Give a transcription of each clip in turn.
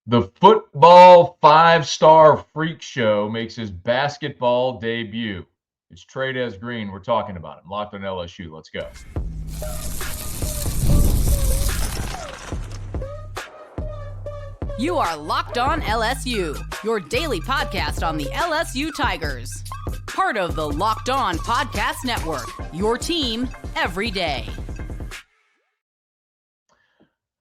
The football five-star freak show makes his basketball debut. It's Trey'Dez Green. We're talking about him. Locked on LSU. Let's go. You are Locked On LSU, your daily podcast on the LSU Tigers. Part of the Locked On Podcast Network, your team every day.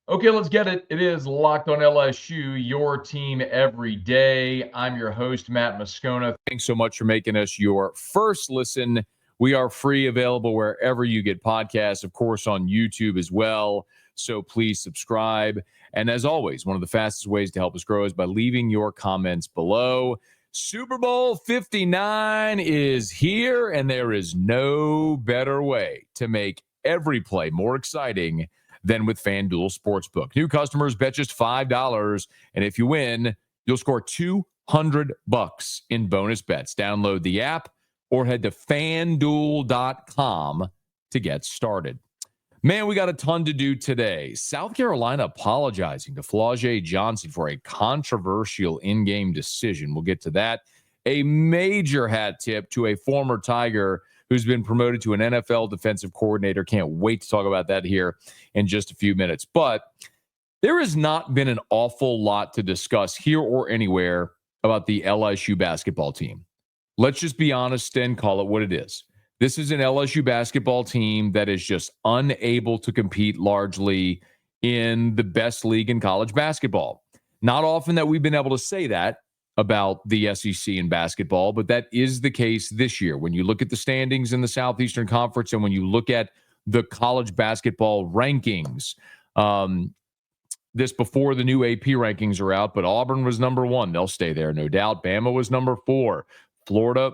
Okay, let's get it. It is Locked on LSU, your team every day. I'm your host, Matt Moscona. Thanks so much for making us your first listen. We are free, available wherever you get podcasts, of course, on YouTube as well. So please subscribe. And as always, one of the fastest ways to help us grow is by leaving your comments below. Super Bowl 59 is here, and there is no better way to make every play more exciting than with FanDuel Sportsbook. New customers bet just $5, and if you win, you'll score $200 in bonus bets. Download the app or head to FanDuel.com to get started. Man, we got a ton to do today. South Carolina apologizing to Flau'jae Johnson for a controversial in-game decision. We'll get to that. A major hat tip to a former Tiger who's been promoted to an NFL defensive coordinator. Can't wait to talk about that here in just a few minutes. But there has not been an awful lot to discuss here or anywhere about the LSU basketball team. Let's just be honest and call it what it is. This is an LSU basketball team that is just unable to compete largely in the best league in college basketball. Not often that we've been able to say that about the SEC in basketball, but that is the case this year. When you look at the standings in the Southeastern Conference and when you look at the college basketball rankings, this before the new AP rankings are out, but Auburn was number 1. They'll stay there, no doubt. Bama was number 4. Florida,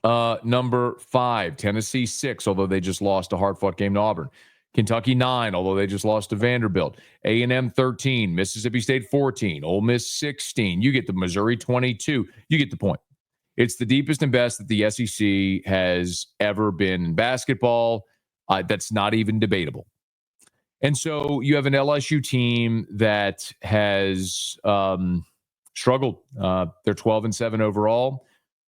number 5. Tennessee, 6, although they just lost a hard-fought game to Auburn. Kentucky 9, although they just lost to Vanderbilt. A&M 13, Mississippi State 14, Ole Miss 16. You get the Missouri 22. You get the point. It's the deepest and best that the SEC has ever been in basketball. That's not even debatable. And so you have an LSU team that has struggled. They're 12-7 overall.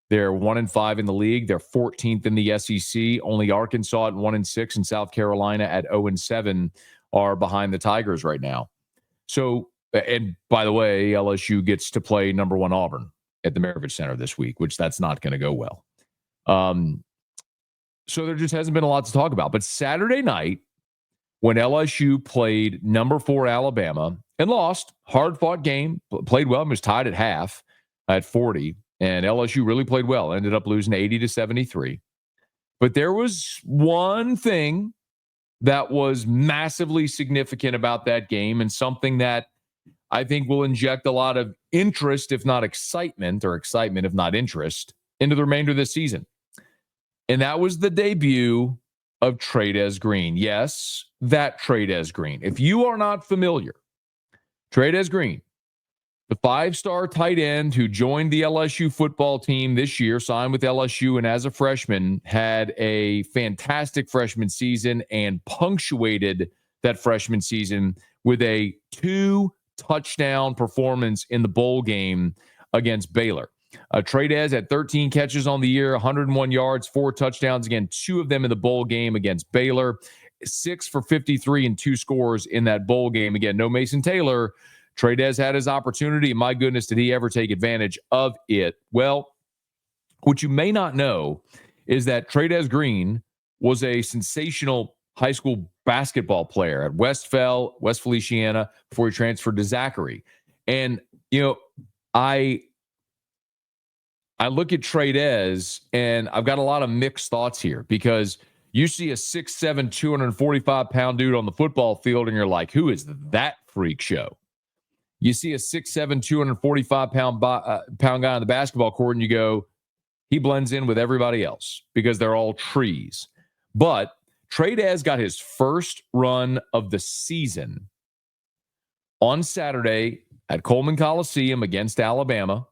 They're 1-5 in the league. They're 14th in the SEC. Only Arkansas at 1-6 and South Carolina at 0-7 are behind the Tigers right now. So, and by the way, LSU gets to play number 1 Auburn at the Maravich Center this week, which that's not going to go well. So there just hasn't been a lot to talk about. But Saturday night, when LSU played number 4 Alabama and lost, hard-fought game, played well, and was tied at half at 40. And LSU really played well, ended up losing 80-73. But there was one thing that was massively significant about that game and something that I think will inject a lot of interest, if not excitement, or excitement, if not interest, into the remainder of this season. And that was the debut of Trey'Dez Green. Yes, that Trey'Dez Green. If you are not familiar, Trey'Dez Green, the 5-star tight end who joined the LSU football team this year, signed with LSU, and as a freshman had a fantastic freshman season and punctuated that freshman season with a 2-touchdown performance in the bowl game against Baylor. Trey'Dez had 13 catches on the year, 101 yards, 4 touchdowns, again, 2 of them in the bowl game against Baylor, 6 for 53 and 2 scores in that bowl game. Again, no Mason Taylor. Trey'Dez had his opportunity, and my goodness, did he ever take advantage of it? Well, what you may not know is that Trey'Dez Green was a sensational high school basketball player at West Feliciana, before he transferred to Zachary. And, you know, I look at Trey'Dez, and I've got a lot of mixed thoughts here because you see a 6'7", 245-pound dude on the football field, and you're like, who is that freak show? You see a 6'7", 245-pound guy on the basketball court, and you go, he blends in with everybody else because they're all trees. But Trey'Dez got his first run of the season on Saturday at Coleman Coliseum against Alabama.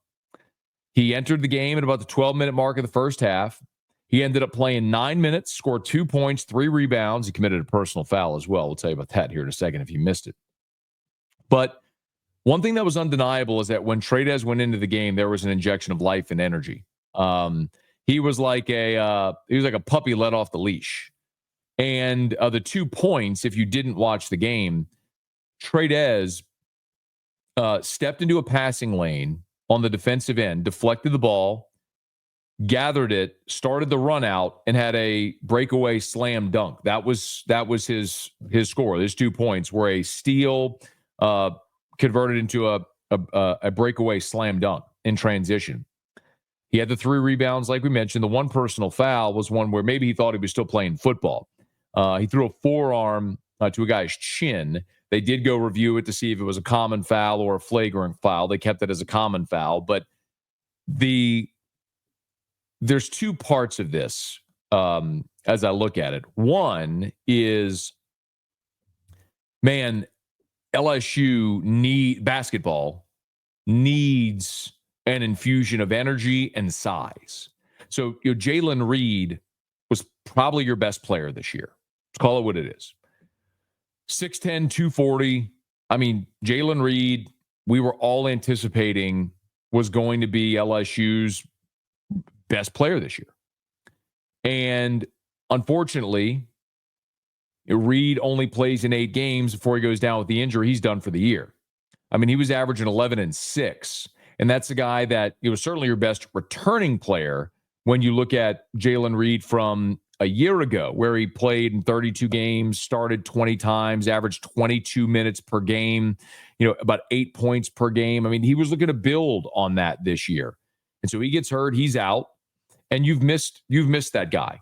He entered the game at about the 12-minute mark of the first half. He ended up playing 9 minutes, scored 2 points, 3 rebounds. He committed a personal foul as well. We'll tell you about that here in a second if you missed it. But One thing that was undeniable is that when Trey'Dez went into the game, there was an injection of life and energy. He was like a puppy let off the leash. And the 2 points, if you didn't watch the game, Trey'Dez stepped into a passing lane on the defensive end, deflected the ball, gathered it, started the run out, and had a breakaway slam dunk. That was his score. His 2 points were a steal converted into a breakaway slam dunk in transition. He had the 3 rebounds, like we mentioned. The one personal foul was one where maybe he thought he was still playing football. He threw a forearm to a guy's chin. They did go review it to see if it was a common foul or a flagrant foul. They kept it as a common foul. But there's 2 parts of this as I look at it. One is, man, LSU basketball needs an infusion of energy and size. So, Jalen Reed was probably your best player this year. Let's call it what it is. 6'10", 240. I mean, Jalen Reed, we were all anticipating was going to be LSU's best player this year. And unfortunately, Reed only plays in 8 games before he goes down with the injury. He's done for the year. I mean, he was averaging 11 and 6. And that's a guy that was certainly your best returning player when you look at Jalen Reed from a year ago, where he played in 32 games, started 20 times, averaged 22 minutes per game, about 8 points per game. I mean, he was looking to build on that this year. And so he gets hurt, he's out, and you've missed that guy.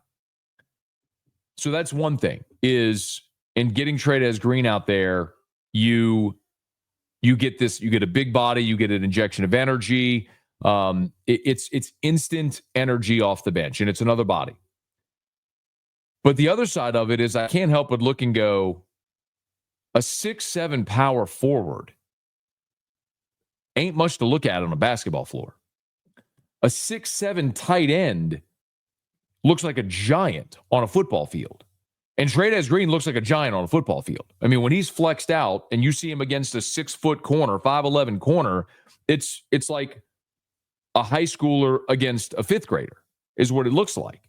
So that's one thing, is in getting Trey'Dez Green out there, you get a big body, you get an injection of energy. It's instant energy off the bench, and it's another body. But the other side of it is I can't help but look and go, a 6'7" power forward ain't much to look at on a basketball floor. A 6'7" tight end looks like a giant on a football field. And Trey'Dez Green looks like a giant on a football field. I mean, when he's flexed out and you see him against a 6-foot corner, 5'11" corner, it's like a high schooler against a 5th grader is what it looks like.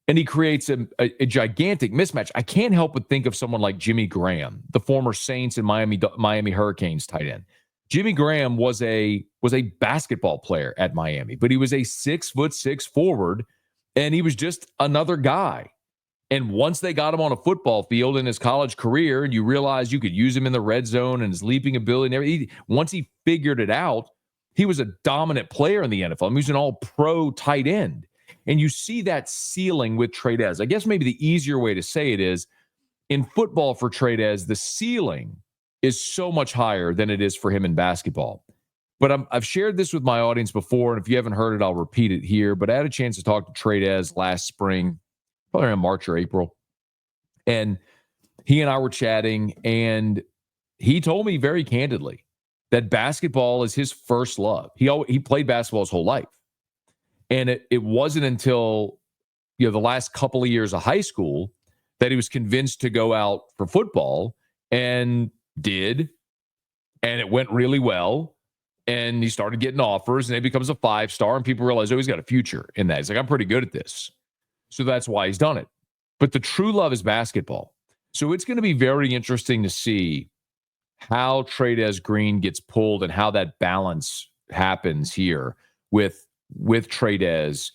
And he creates a gigantic mismatch. I can't help but think of someone like Jimmy Graham, the former Saints and Miami Hurricanes tight end. Jimmy Graham was a basketball player at Miami, but he was a 6'6" forward, and he was just another guy. And once they got him on a football field in his college career, and you realize you could use him in the red zone and his leaping ability and everything, once he figured it out, he was a dominant player in the NFL. He was an all-pro tight end. And you see that ceiling with Trey'Dez. I guess maybe the easier way to say it is, in football for Trey'Dez, the ceiling is so much higher than it is for him in basketball. But I've shared this with my audience before, and if you haven't heard it, I'll repeat it here. But I had a chance to talk to Trey'Dez last spring, probably around March or April. And he and I were chatting, and he told me very candidly that basketball is his first love. He played basketball his whole life. And it wasn't until the last couple of years of high school that he was convinced to go out for football, and did. And it went really well. And he started getting offers, and he becomes a 5-star, and people realize, oh, he's got a future in that. He's like, I'm pretty good at this. So that's why he's done it. But the true love is basketball. So it's going to be very interesting to see how Trey'Dez Green gets pulled and how that balance happens here with Trey'Dez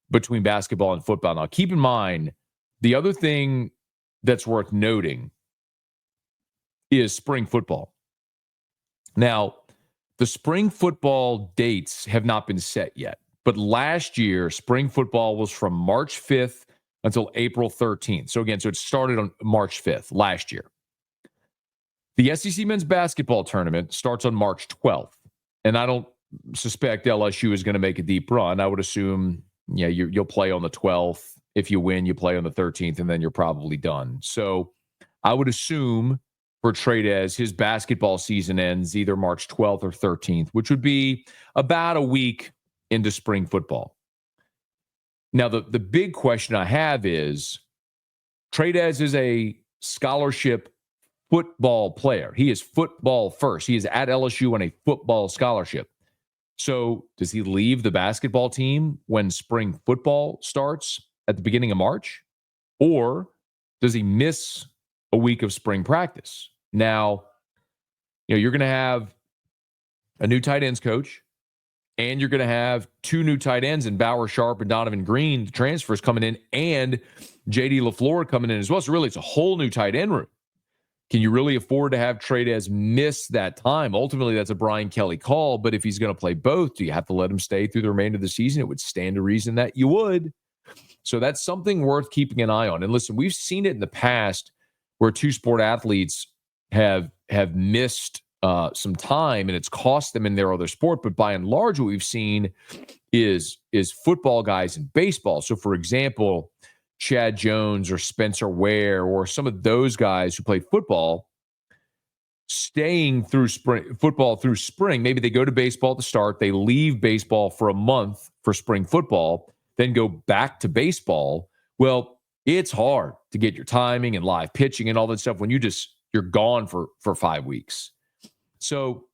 between basketball and football. Now, keep in mind, the other thing that's worth noting is spring football. Now, the spring football dates have not been set yet, but last year, spring football was from March 5th until April 13th. So again, it started on March 5th last year. The SEC men's basketball tournament starts on March 12th, and I don't suspect LSU is going to make a deep run. I would assume, you'll play on the 12th. If you win, you play on the 13th, and then you're probably done. So I would assume for Trey'Dez, his basketball season ends either March 12th or 13th, which would be about a week into spring football. Now, the big question I have is, Trey'Dez is a scholarship football player. He is football first. He is at LSU on a football scholarship. So does he leave the basketball team when spring football starts at the beginning of March? Or does he miss a week of spring practice? Now, you're going to have a new tight ends coach, and you're going to have two new tight ends in Bauer Sharp and Donovan Green, the transfers coming in, and J.D. LaFleur coming in as well. So really, it's a whole new tight end room. Can you really afford to have Trey'Dez miss that time? Ultimately, that's a Brian Kelly call, but if he's going to play both, do you have to let him stay through the remainder of the season? It would stand to reason that you would. So that's something worth keeping an eye on. And listen, we've seen it in the past where two-sport athletes have missed some time, and it's cost them in their other sport. But by and large, what we've seen is football guys in baseball. So, for example, Chad Jones or Spencer Ware or some of those guys who play football staying through football through spring. Maybe they go to baseball at the start, they leave baseball for a month for spring football, then go back to baseball. Well, it's hard to get your timing and live pitching and all that stuff when you're gone for 5 weeks. So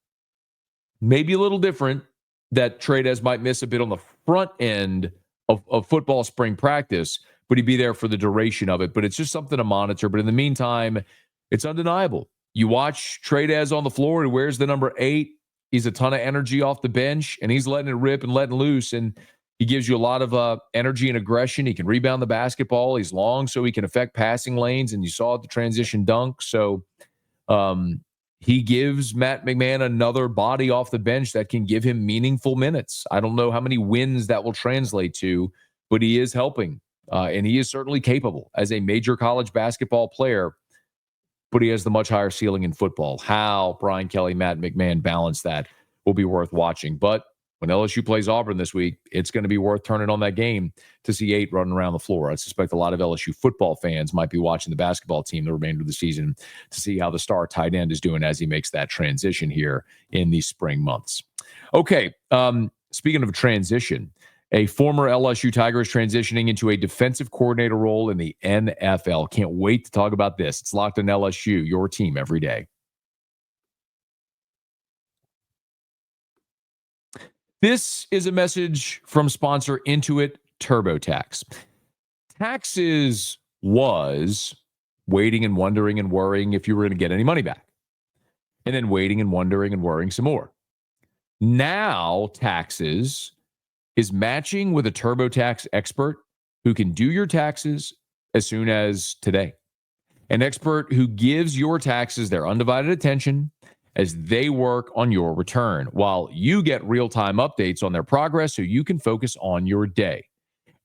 maybe a little different that Trey'Dez might miss a bit on the front end of football spring practice, but he'd be there for the duration of it. But it's just something to monitor. But in the meantime, it's undeniable. You watch Trey'Dez on the floor, he wears the number 8. He's a ton of energy off the bench, and he's letting it rip and letting loose. And he gives you a lot of energy and aggression. He can rebound the basketball. He's long, so he can affect passing lanes. And you saw the transition dunk. So he gives Matt McMahon another body off the bench that can give him meaningful minutes. I don't know how many wins that will translate to, but he is helping. And he is certainly capable as a major college basketball player, but he has the much higher ceiling in football. How Brian Kelly, Matt McMahon balance that will be worth watching. But when LSU plays Auburn this week, it's going to be worth turning on that game to see 8 running around the floor. I suspect a lot of LSU football fans might be watching the basketball team the remainder of the season to see how the star tight end is doing as he makes that transition here in these spring months. Okay, speaking of transition, a former LSU Tiger is transitioning into a defensive coordinator role in the NFL. Can't wait to talk about this. It's Locked on LSU, your team every day. This is a message from sponsor Intuit TurboTax. Taxes was waiting and wondering and worrying if you were going to get any money back. And then waiting and wondering and worrying some more. Now taxes is matching with a TurboTax expert who can do your taxes as soon as today. An expert who gives your taxes their undivided attention as they work on your return, while you get real-time updates on their progress so you can focus on your day.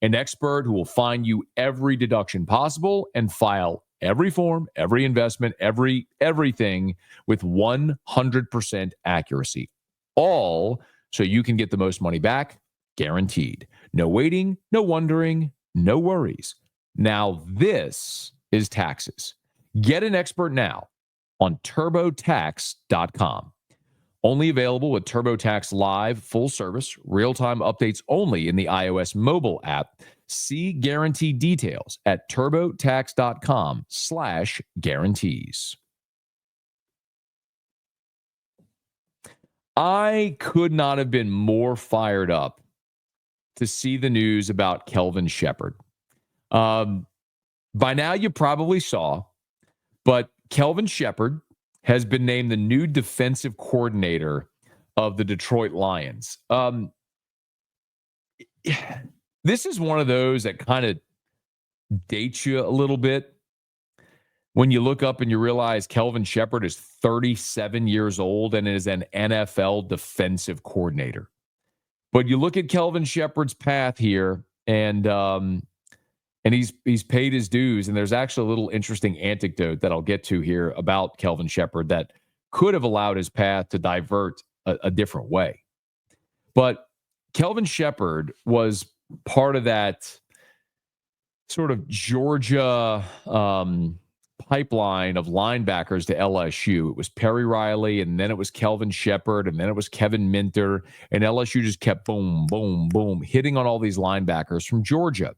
An expert who will find you every deduction possible and file every form, every investment, everything with 100% accuracy. All so you can get the most money back, guaranteed. No waiting, no wondering, no worries. Now this is taxes. Get an expert now on TurboTax.com. Only available with TurboTax Live Full Service, real-time updates only in the iOS mobile app. See guarantee details at TurboTax.com/guarantees. I could not have been more fired up to see the news about Kelvin Sheppard. By now you probably saw, but Kelvin Shepard has been named the new defensive coordinator of the Detroit Lions. This is one of those that kind of dates you a little bit when you look up and you realize Kelvin Shepard is 37 years old and is an NFL defensive coordinator. But you look at Kelvin Shepard's path here, and he's paid his dues. And there's actually a little interesting anecdote that I'll get to here about Kelvin Sheppard that could have allowed his path to divert a different way. But Kelvin Sheppard was part of that sort of Georgia pipeline of linebackers to LSU. It was Perry Riley, and then it was Kelvin Sheppard, and then it was Kevin Minter. And LSU just kept boom, boom, boom, hitting on all these linebackers from Georgia.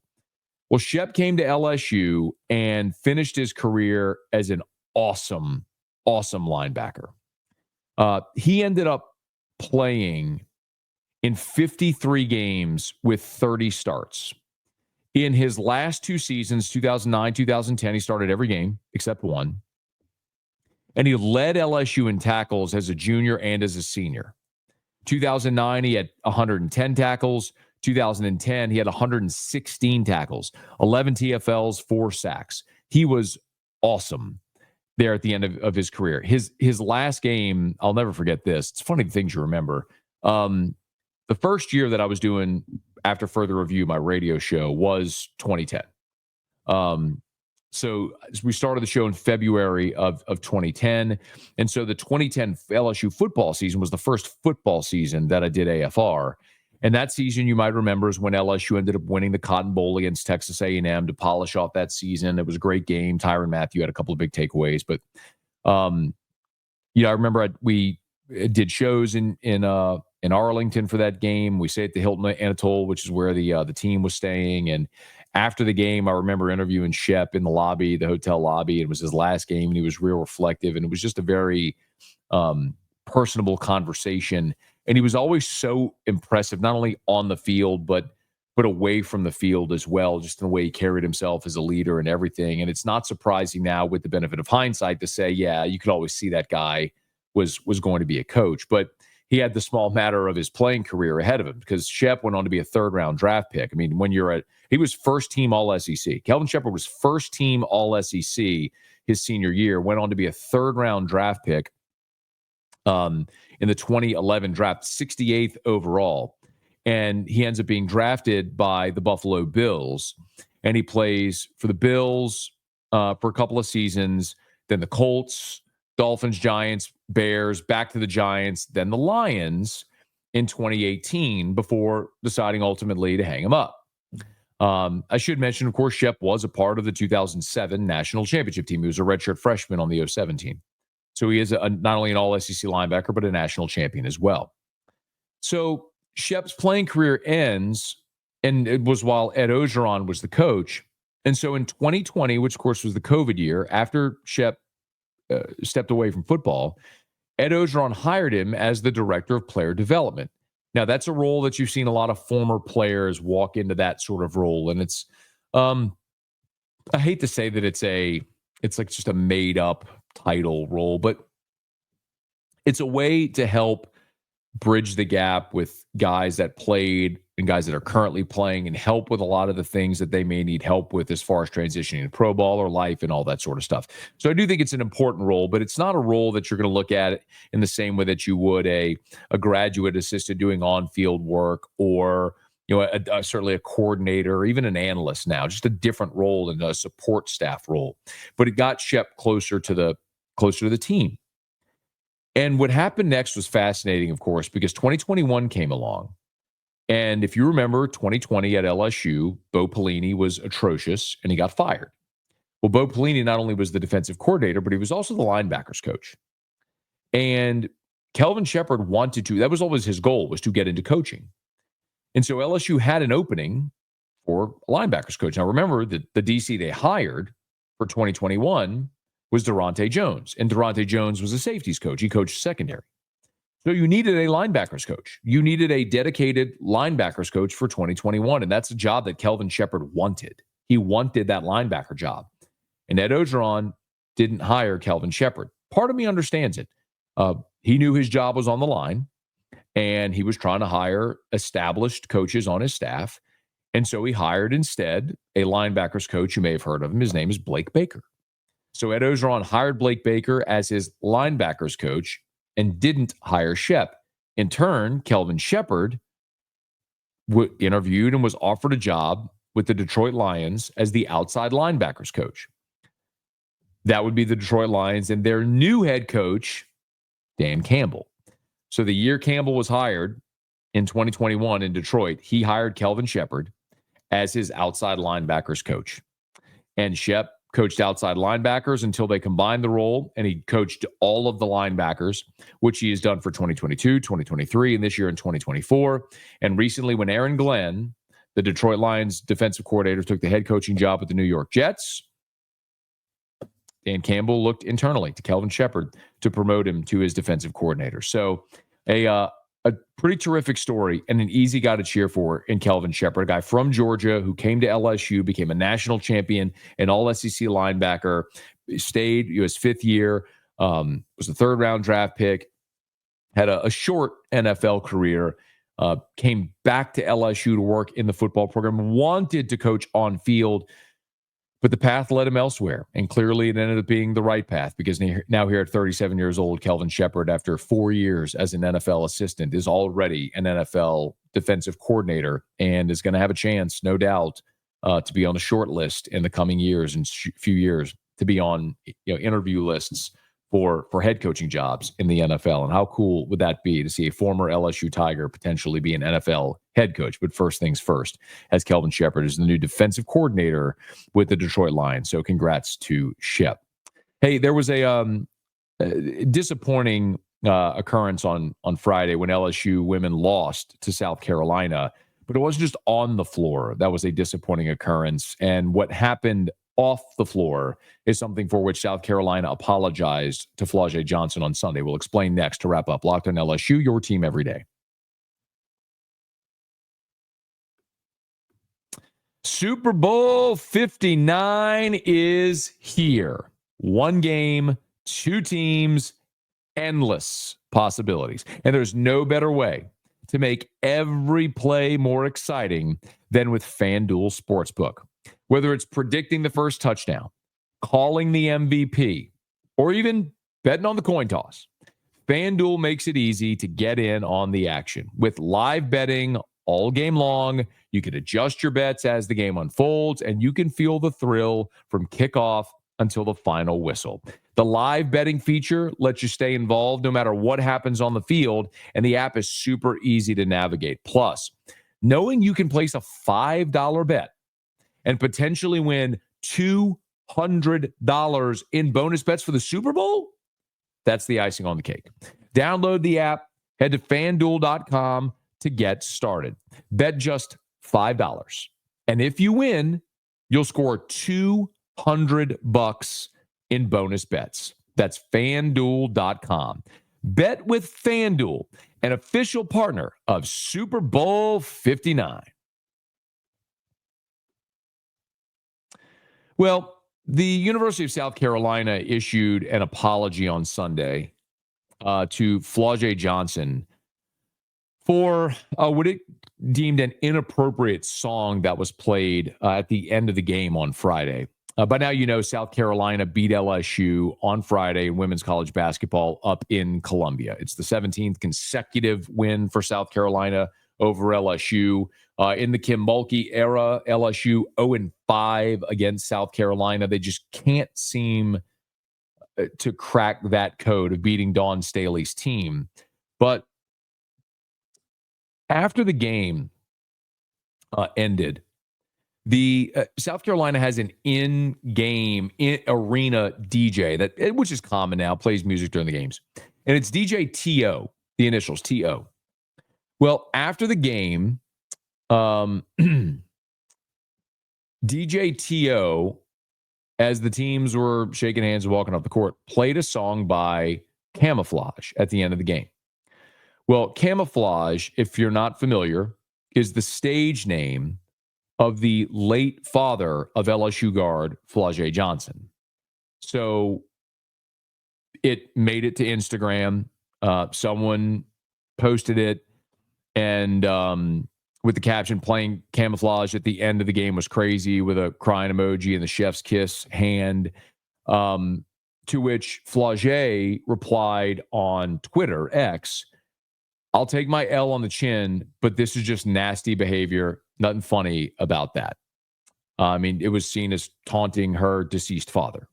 Well, Shep came to LSU and finished his career as an awesome awesome linebacker. He ended up playing in 53 games with 30 starts. In his last two seasons, 2009, 2010, he started every game except one. And he led LSU in tackles as a junior and as a senior. 2009, he had 110 tackles. 2010, he had 116 tackles, 11 TFLs, 4 sacks. He was awesome there at the end of his career. His last game, I'll never forget this. It's funny the things you remember. The first year that I was doing After Further Review, my radio show, was 2010. So we started the show in February of 2010. And so the 2010 LSU football season was the first football season that I did AFR. And that season, you might remember, is when LSU ended up winning the Cotton Bowl against Texas A&M to polish off that season. It was a great game. Tyrann Mathieu had a couple of big takeaways. But, I remember we did shows in Arlington for that game. We stayed at the Hilton Anatole, which is where the team was staying. And after the game, I remember interviewing Shep in the lobby, the hotel lobby. It was his last game, and he was real reflective. And it was just a very personable conversation. And he was always so impressive, not only on the field, but away from the field as well, just in the way he carried himself as a leader and everything. And it's not surprising now, with the benefit of hindsight, to say, yeah, you could always see that guy was going to be a coach. But he had the small matter of his playing career ahead of him, because Shep went on to be a third-round draft pick. I mean, he was first-team All-SEC. Kelvin Sheppard was first-team All-SEC his senior year, went on to be a third-round draft pick in the 2011 draft, 68th overall. And he ends up being drafted by the Buffalo Bills. And he plays for the Bills for a couple of seasons, then the Colts, Dolphins, Giants, Bears, back to the Giants, then the Lions in 2018 before deciding ultimately to hang him up. I should mention, of course, Shep was a part of the 2007 national championship team. He was a redshirt freshman on the 2007 team. So he is not only an All-SEC linebacker, but a national champion as well. So Shep's playing career ends, and it was while Ed Ogeron was the coach. And so in 2020, which of course was the COVID year, after Shep stepped away from football, Ed Ogeron hired him as the director of player development. Now, that's a role that you've seen a lot of former players walk into, that sort of role. And it's, I hate to say that it's like just a made up title role, but it's a way to help bridge the gap with guys that played and guys that are currently playing, and help with a lot of the things that they may need help with as far as transitioning to pro ball or life and all that sort of stuff. So I do think it's an important role, but it's not a role that you're going to look at it in the same way that you would a graduate assistant doing on-field work, or certainly a coordinator, or even an analyst now. Just a different role than a support staff role. But it got Shep closer to the team. And what happened next was fascinating, of course, because 2021 came along. And if you remember 2020 at LSU, Bo Pelini was atrocious and he got fired. Well, Bo Pelini not only was the defensive coordinator, but he was also the linebackers coach. And Kelvin Sheppard that was always his goal, was to get into coaching. And so LSU had an opening for a linebackers coach. Now, remember that the DC they hired for 2021 was Durante Jones. And Durante Jones was a safeties coach. He coached secondary. So you needed a linebackers coach. You needed a dedicated linebackers coach for 2021. And that's a job that Kelvin Sheppard wanted. He wanted that linebacker job. And Ed Ogeron didn't hire Kelvin Sheppard. Part of me understands it. He knew his job was on the line, and he was trying to hire established coaches on his staff. And so he hired instead a linebackers coach. You may have heard of him. His name is Blake Baker. So Ed Ogeron hired Blake Baker as his linebackers coach and didn't hire Shep. In turn, Kelvin Sheppard interviewed and was offered a job with the Detroit Lions as the outside linebackers coach. That would be the Detroit Lions and their new head coach, Dan Campbell. So the year Campbell was hired in 2021 in Detroit, he hired Kelvin Sheppard as his outside linebackers coach. And Shep coached outside linebackers until they combined the role, and he coached all of the linebackers, which he has done for 2022, 2023, and this year in 2024. And recently, when Aaron Glenn, the Detroit Lions defensive coordinator, took the head coaching job with the New York Jets, Dan Campbell looked internally to Kelvin Sheppard to promote him to his defensive coordinator. So a pretty terrific story and an easy guy to cheer for in Kelvin Shepard, a guy from Georgia who came to LSU, became a national champion, an all-SEC linebacker, stayed his fifth year, was a third-round draft pick, had a short NFL career, came back to LSU to work in the football program, wanted to coach on field, but the path led him elsewhere. And clearly it ended up being the right path because now here at 37 years old, Kelvin Sheppard, after 4 years as an NFL assistant, is already an NFL defensive coordinator and is going to have a chance, no doubt, to be on the short list in the coming years and few years, to be on interview lists for head coaching jobs in the NFL. And how cool would that be to see a former LSU Tiger potentially be an NFL head coach? But first things first, as Kelvin Sheppard is the new defensive coordinator with the Detroit Lions. So congrats to Shep. Hey, there was a disappointing occurrence on Friday when LSU women lost to South Carolina, but it wasn't just on the floor. That was a disappointing occurrence. And what happened off the floor is something for which South Carolina apologized to Flau'jae Johnson on Sunday. We'll explain next to wrap up Locked on LSU, your team every day. Super Bowl 59 is here. One game, two teams, endless possibilities. And there's no better way to make every play more exciting than with FanDuel Sportsbook. Whether it's predicting the first touchdown, calling the MVP, or even betting on the coin toss, FanDuel makes it easy to get in on the action. With live betting all game long, you can adjust your bets as the game unfolds, and you can feel the thrill from kickoff until the final whistle. The live betting feature lets you stay involved no matter what happens on the field, and the app is super easy to navigate. Plus, knowing you can place a $5 bet and potentially win $200 in bonus bets for the Super Bowl, that's the icing on the cake. Download the app, head to FanDuel.com to get started. Bet just $5. And if you win, you'll score $200 in bonus bets. That's FanDuel.com. Bet with FanDuel, an official partner of Super Bowl 59. Well, the University of South Carolina issued an apology on Sunday to Flau'jae Johnson for what it deemed an inappropriate song that was played at the end of the game on Friday. By now, you know, South Carolina beat LSU on Friday in women's college basketball up in Columbia. It's the 17th consecutive win for South Carolina over LSU. In the Kim Mulkey era, LSU 0-5 against South Carolina. They just can't seem to crack that code of beating Dawn Staley's team. But after the game ended, the South Carolina has an in-game arena DJ that, which is common now, plays music during the games, and it's DJ T.O., the initials T.O. Well, after the game, DJ T.O., as the teams were shaking hands and walking off the court, played a song by Camouflage at the end of the game. Well, Camouflage, if you're not familiar, is the stage name of the late father of LSU guard Flau'jae Johnson. So it made it to Instagram. Someone posted it, and with the caption, "Playing Camouflage at the end of the game was crazy," with a crying emoji and the chef's kiss hand. To which Flau'jae replied on Twitter, X, "I'll take my L on the chin, but this is just nasty behavior. Nothing funny about that." I mean, it was seen as taunting her deceased father,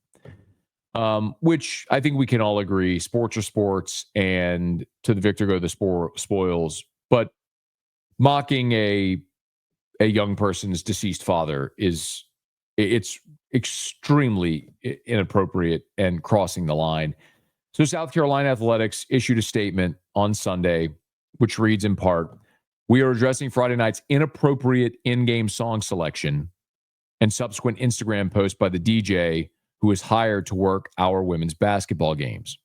which I think we can all agree, sports are sports, and to the victor go the spoils. But mocking a young person's deceased father it's extremely inappropriate and crossing the line. So South Carolina Athletics issued a statement on Sunday, which reads in part, "We are addressing Friday night's inappropriate in-game song selection and subsequent Instagram post by the DJ who is hired to work our women's basketball games.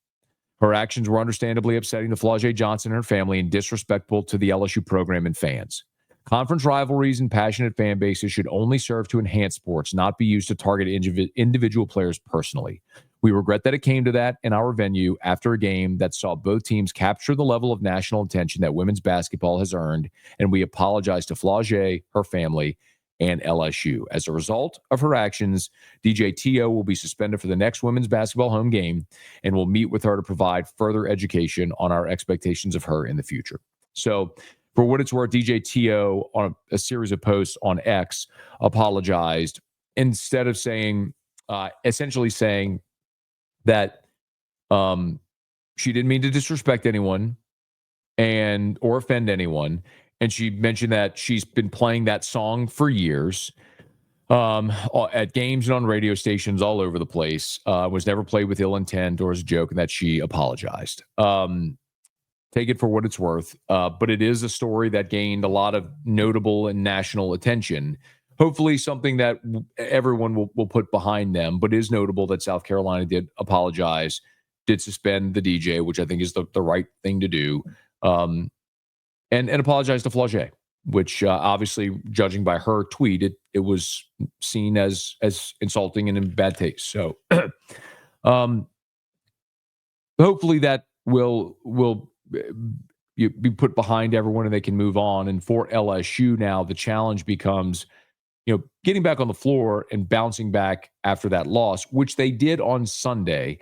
Her actions were understandably upsetting to Flau'jae Johnson and her family and disrespectful to the LSU program and fans. Conference rivalries and passionate fan bases should only serve to enhance sports, not be used to target individual players personally. We regret that it came to that in our venue after a game that saw both teams capture the level of national attention that women's basketball has earned, and we apologize to Flau'jae, her family, and LSU. As a result of her actions, DJ T.O. will be suspended for the next women's basketball home game, and will meet with her to provide further education on our expectations of her in the future. So, for what it's worth, DJ T.O. on a series of posts on X apologized instead of saying, essentially saying that she didn't mean to disrespect anyone or offend anyone. And she mentioned that she's been playing that song for years at games and on radio stations all over the place, was never played with ill intent or as a joke, and that she apologized. Take it for what it's worth. But it is a story that gained a lot of notable and national attention. Hopefully something that everyone will put behind them, but it is notable that South Carolina did apologize, did suspend the DJ, which I think is the right thing to do. And apologize to Flau'jae, which obviously, judging by her tweet, it was seen as insulting and in bad taste. So hopefully that will be put behind everyone and they can move on. And for LSU now, the challenge becomes, getting back on the floor and bouncing back after that loss, which they did on Sunday,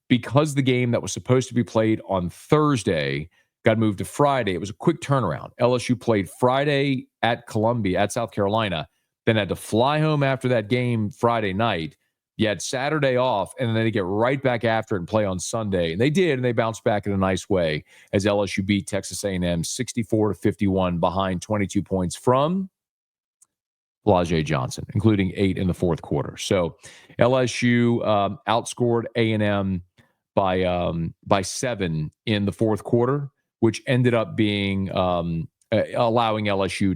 because the game that was supposed to be played on Thursday got moved to Friday. It was a quick turnaround. LSU played Friday at Columbia, at South Carolina, then had to fly home after that game Friday night. You had Saturday off, and then they get right back after it and play on Sunday. And they did, and they bounced back in a nice way as LSU beat Texas A&M 64-51 behind 22 points from Flau'jae Johnson, including 8 in the fourth quarter. So LSU outscored A&M by 7 in the fourth quarter, which ended up being allowing LSU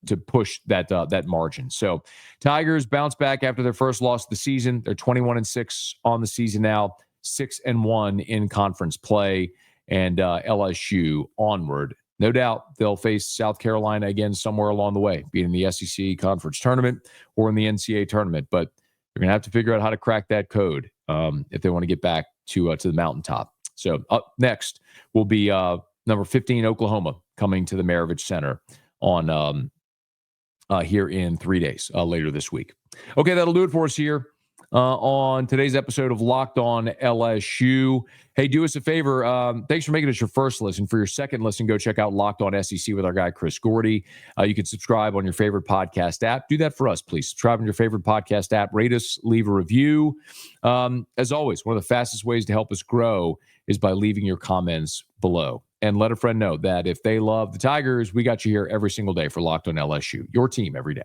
to push that margin. So Tigers bounce back after their first loss of the season. They're 21-6 on the season now, 6-1 in conference play, and LSU onward. No doubt they'll face South Carolina again somewhere along the way, be it in the SEC conference tournament or in the NCAA tournament. But they're going to have to figure out how to crack that code if they want to get back to the mountaintop. So up next will be number 15 Oklahoma coming to the Maravich Center on here in 3 days later this week. Okay, that'll do it for us here on today's episode of Locked On LSU. Hey, do us a favor. Thanks for making us your first listen. For your second listen, go check out Locked On SEC with our guy, Chris Gordy. You can subscribe on your favorite podcast app. Do that for us, please. Subscribe on your favorite podcast app. Rate us, leave a review. As always, one of the fastest ways to help us grow is by leaving your comments below. And let a friend know that if they love the Tigers, we got you here every single day for Locked On LSU, your team every day.